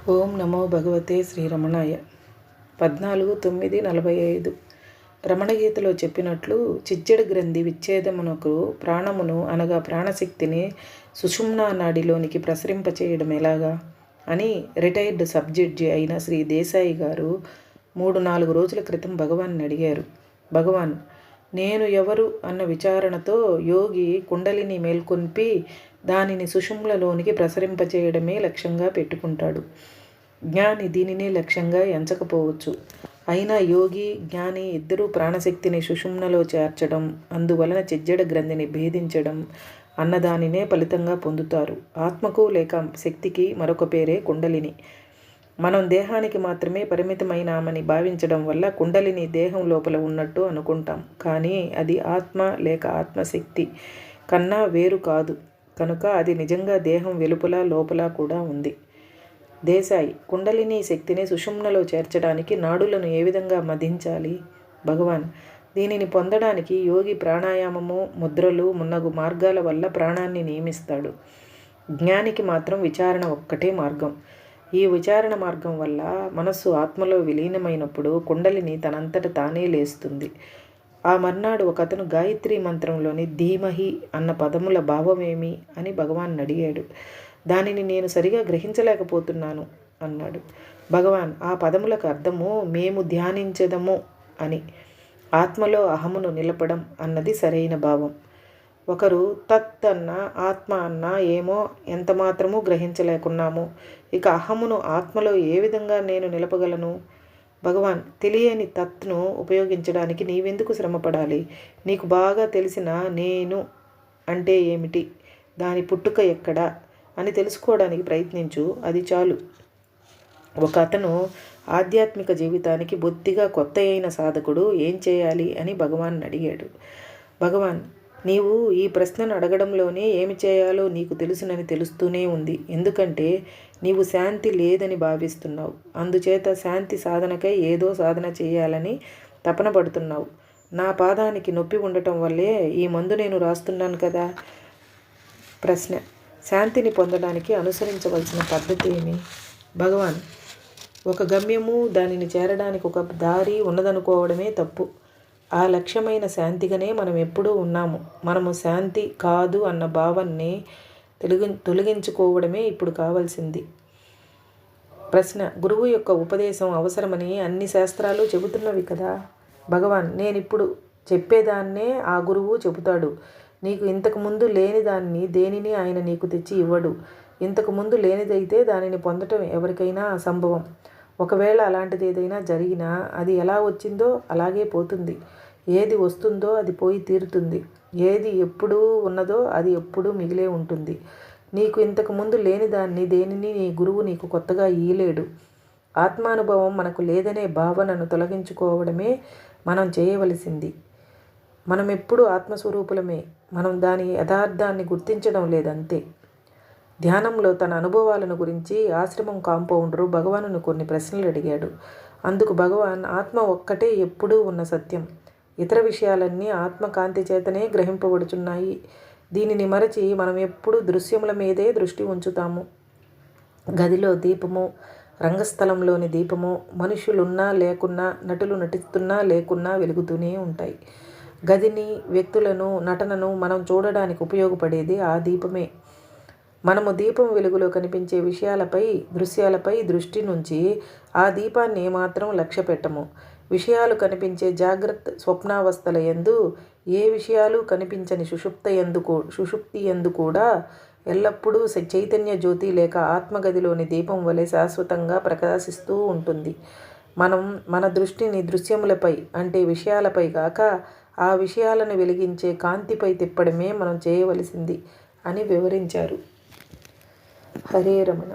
ఓం నమో భగవతే శ్రీరమణాయ. 14:9:45 రమణగీతలో చెప్పినట్లు చిజ్జడ గ్రంథి విచ్ఛేదమునకు ప్రాణమును అనగా ప్రాణశక్తిని సుషుమ్నా నాడిలోనికి ప్రసరింపచేయడం ఎలాగా అని రిటైర్డ్ సబ్ జడ్జి అయిన శ్రీ దేశాయి గారు 3-4 రోజుల క్రితం భగవాన్ని అడిగారు. భగవాన్, నేను ఎవరు అన్న విచారణతో యోగి కుండలిని మేల్కొల్పి దానిని సుషుమ్నలోనికి ప్రసరింపచేయడమే లక్ష్యంగా పెట్టుకుంటాడు. జ్ఞాని దీనినే లక్ష్యంగా ఎంచకపోవచ్చు. అయినా యోగి, జ్ఞాని ఇద్దరూ ప్రాణశక్తిని సుషుమ్నలో చేర్చడం, అందువలన చిజ్జడ గ్రంథిని భేదించడం అన్నదానినే ఫలితంగా పొందుతారు. ఆత్మకు లేక శక్తికి మరొక పేరే కుండలిని. మనం దేహానికి మాత్రమే పరిమితమైనామని భావించడం వల్ల కుండలిని దేహం లోపల ఉన్నట్టు అనుకుంటాం. కానీ అది ఆత్మ లేక ఆత్మశక్తి కన్నా వేరు కాదు కనుక అది నిజంగా దేహం వెలుపల లోపల కూడా ఉంది. దేశాయి, కుండలిని శక్తిని సుషుమ్నలో చేర్చడానికి నాడులను ఏ విధంగా మదించాలి? భగవాన్, దీనిని పొందడానికి యోగి ప్రాణాయామము, ముద్రలు మున్నగు మార్గాల వల్ల ప్రాణాన్ని నియమిస్తాడు. జ్ఞానికి మాత్రం విచారణ ఒక్కటే మార్గం. ఈ విచారణ మార్గం వల్ల మనస్సు ఆత్మలో విలీనమైనప్పుడు కుండలిని తనంతట తానే లేస్తుంది. ఆ మర్నాడు ఒకతను గాయత్రి మంత్రంలోని ధీమహి అన్న పదముల భావమేమి అని భగవాన్ అడిగాడు. దానిని నేను సరిగా గ్రహించలేకపోతున్నాను అన్నాడు. భగవాన్, ఆ పదములకు అర్థము మేము ధ్యానించదము అని. ఆత్మలో అహమును నిలపడం అన్నది సరైన భావం. ఒకరు తత్ అన్న ఆత్మ అన్న ఏమో ఎంత మాత్రమూ గ్రహించలేకున్నాము. ఇక అహమును ఆత్మలో ఏ విధంగా నేను నిలపగలను? భగవాన్, తెలియని తత్ను ఉపయోగించడానికి నీవెందుకు శ్రమపడాలి? నీకు బాగా తెలిసిన నేను అంటే ఏమిటి, దాని పుట్టుక ఎక్కడా అని తెలుసుకోవడానికి ప్రయత్నించు, అది చాలు. ఒక అతను ఆధ్యాత్మిక జీవితానికి బొత్తిగా కొత్త అయిన సాధకుడు ఏం చేయాలి అని భగవాన్ అడిగాడు. భగవాన్, నీవు ఈ ప్రశ్నను అడగడంలోనే ఏమి చేయాలో నీకు తెలుసునని తెలుస్తూనే ఉంది. ఎందుకంటే నీవు శాంతి లేదని భావిస్తున్నావు. అందుచేత శాంతి సాధనకై ఏదో సాధన చేయాలని తపన పడుతున్నావు. నా పాదానికి నొప్పి ఉండటం వల్లే ఈ మందు నేను రాస్తున్నాను కదా. ప్రశ్న: శాంతిని పొందడానికి అనుసరించవలసిన పద్ధతి ఏమి? భగవాన్, ఒక గమ్యము, దానిని చేరడానికి ఒక దారి ఉన్నదనుకోవడమే తప్పు. ఆ లక్ష్యమైన శాంతిగానే మనం ఎప్పుడూ ఉన్నాము. మనము శాంతి కాదు అన్న భావాన్ని తొలగించుకోవడమే ఇప్పుడు కావాల్సింది. ప్రశ్న: గురువు యొక్క ఉపదేశం అవసరమని అన్ని శాస్త్రాలు చెబుతున్నవి కదా. భగవాన్, నేనిప్పుడు చెప్పేదాన్నే ఆ గురువు చెబుతాడు. నీకు ఇంతకుముందు లేని దాన్ని దేనిని ఆయన నీకు తెచ్చి ఇవ్వడు. ఇంతకుముందు లేనిదైతే దానిని పొందటం ఎవరికైనా అసంభవం. ఒకవేళ అలాంటిది ఏదైనా జరిగినా అది ఎలా వచ్చిందో అలాగే పోతుంది. ఏది వస్తుందో అది పోయి తీరుతుంది. ఏది ఎప్పుడూ ఉన్నదో అది ఎప్పుడూ మిగిలే ఉంటుంది. నీకు ఇంతకు ముందు లేని దాన్ని దేనిని నీ గురువు నీకు కొత్తగా ఇయ్యలేడు. ఆత్మానుభవం మనకు లేదనే భావనను తొలగించుకోవడమే మనం చేయవలసింది. మనం ఎప్పుడూ ఆత్మస్వరూపులమే. మనం దాని యథార్థాన్ని గుర్తించడం లేదంతే. ధ్యానంలో తన అనుభవాలను గురించి ఆశ్రమం కాంపౌండరు భగవానును కొన్ని ప్రశ్నలు అడిగాడు. అందుకు భగవాన్, ఆత్మ ఒక్కటే ఎప్పుడూ ఉన్న సత్యం. ఇతర విషయాలన్నీ ఆత్మకాంతి చేతనే గ్రహింపబడుచున్నాయి. దీనిని మరచి మనం ఎప్పుడూ దృశ్యముల మీదే దృష్టి ఉంచుతాము. గదిలో దీపము, రంగస్థలంలోని దీపము మనుషులున్నా లేకున్నా, నటులు నటిస్తున్నా లేకున్నా వెలుగుతూనే ఉంటాయి. గదిని, వ్యక్తులను, నటనను మనం చూడడానికి ఉపయోగపడేది ఆ దీపమే. మనము దీపం వెలుగులో కనిపించే విషయాలపై, దృశ్యాలపై దృష్టి నుంచి ఆ దీపాన్ని ఏమాత్రం లక్ష్య పెట్టము. విషయాలు కనిపించే జాగ్రత్త స్వప్నావస్థల యందు, ఏ విషయాలు కనిపించని సుషుప్తి యందు కూడా ఎల్లప్పుడూ చైతన్య జ్యోతి లేక ఆత్మగదిలోని దీపం వలె శాశ్వతంగా ప్రకాశిస్తూ ఉంటుంది. మనం మన దృష్టిని దృశ్యములపై అంటే విషయాలపై కాక ఆ విషయాలను వెలిగించే కాంతిపై తిప్పడమే మనం చేయవలసింది అని వివరించారు. హరే రమణ.